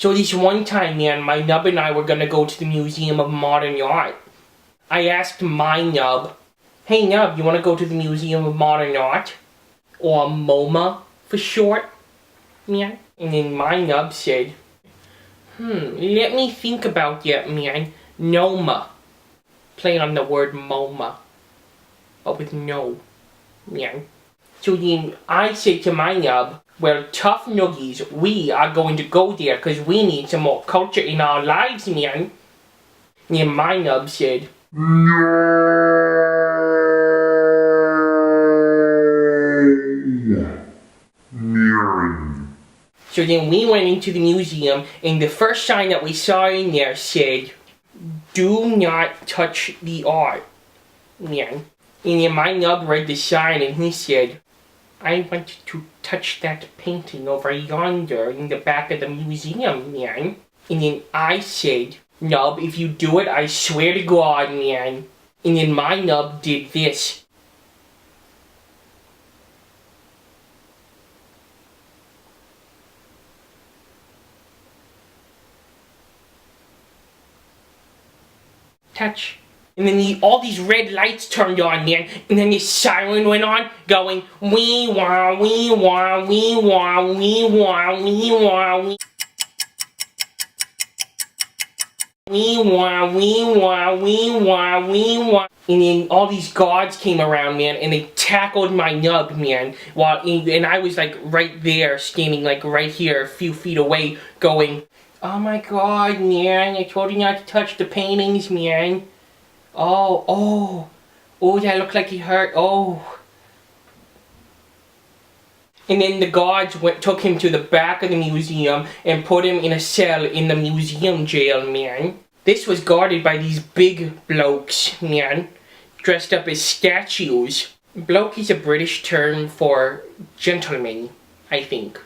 So this one time, man, my Nub and I were gonna go to the Museum of Modern Art. I asked my Nub, "Hey Nub, you wanna go to the Museum of Modern Art?" Or MoMA for short, man. And then my Nub said, let me think about that, man. NOMA. Play on the word MoMA. But with no, man. So then I said to my Nub, well, tough nuggies, we are going to go there because we need some more culture in our lives, man. And then my Nub said, so then we went into the museum, and the first sign that we saw in there said, "Do not touch the art," man. And then my Nub read the sign and he said, "I want to touch that painting over yonder in the back of the museum, man." And then I said, "Nub, if you do it, I swear to God, man." And then my Nub did this. Touch. And then all these red lights turned on, man. And then this siren went on, going, wee wah, wee wah, wee wah, wee wah, wee wah, wee. Wee wah, wee wah, wee wah, wee wah. And then all these guards came around, man, and they tackled my Nub, man. And I was like right there, standing like right here, a few feet away, going, "Oh my God, man, I told you not to touch the paintings, man. Oh, that looked like he hurt, oh." And then the guards took him to the back of the museum and put him in a cell in the museum jail, man. This was guarded by these big blokes, man, dressed up as statues. Bloke is a British term for gentleman, I think.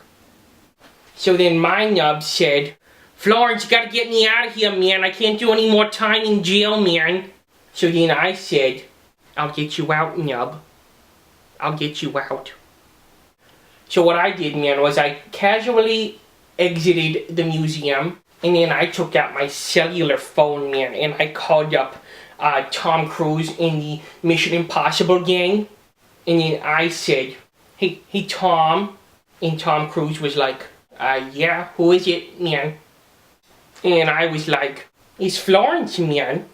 So then my Nub said, "Florence, you gotta get me out of here, man. I can't do any more time in jail, man." So then I said, "I'll get you out, Nub. I'll get you out." So what I did, man, was I casually exited the museum, and then I took out my cellular phone, man, and I called up Tom Cruise in the Mission Impossible gang, and then I said, hey Tom," and Tom Cruise was like, "Yeah, who is it, man?" And I was like, "It's Florence, man."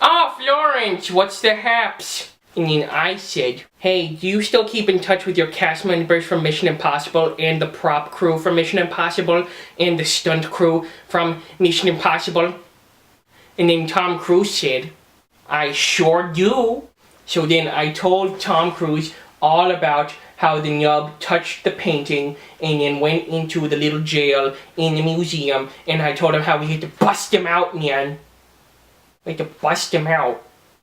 "Oh, Florence, what's the haps?" And then I said, "Hey, do you still keep in touch with your cast members from Mission Impossible and the prop crew from Mission Impossible and the stunt crew from Mission Impossible?" And then Tom Cruise said, "I sure do." So then I told Tom Cruise all about how the Nub touched the painting and then went into the little jail in the museum, and I told him how we had to bust him out, man. We had to bust him out.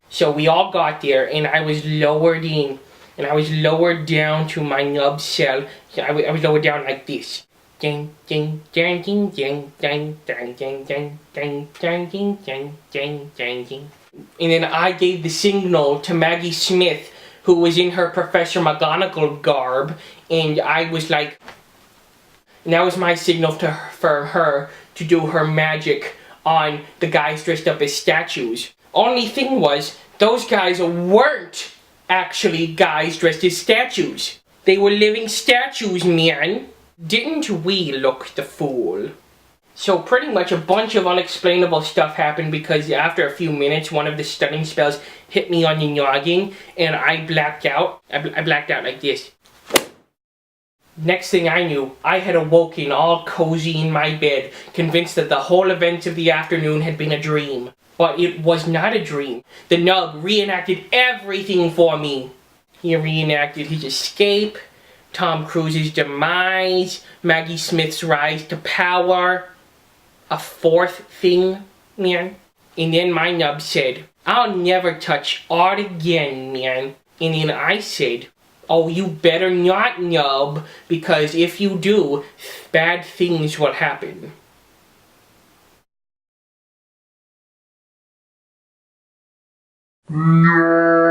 So we all got there, and I was lowered in, and I was lowered down to my Nub cell. I was lowered down like this. Ding ding ding ding ding ding ding ding ding ding ding ding ding ding ding ding. And then I gave the signal to Maggie Smith, who was in her Professor McGonagall garb, and I was like, and that was my signal for her to do her magic on the guys dressed up as statues. Only thing was, those guys weren't actually guys dressed as statues. They were living statues, man. Didn't we look the fool? So pretty much a bunch of unexplainable stuff happened because after a few minutes, one of the stunning spells hit me on the noggin and I blacked out. I blacked out like this. Next thing I knew, I had awoken all cozy in my bed, convinced that the whole events of the afternoon had been a dream. But it was not a dream. The Nub reenacted everything for me. He reenacted his escape, Tom Cruise's demise, Maggie Smith's rise to power, a fourth thing, man. And then my Nub said, "I'll never touch art again, man." And then I said, "Oh, you better not, Nub, because if you do, bad things will happen." No.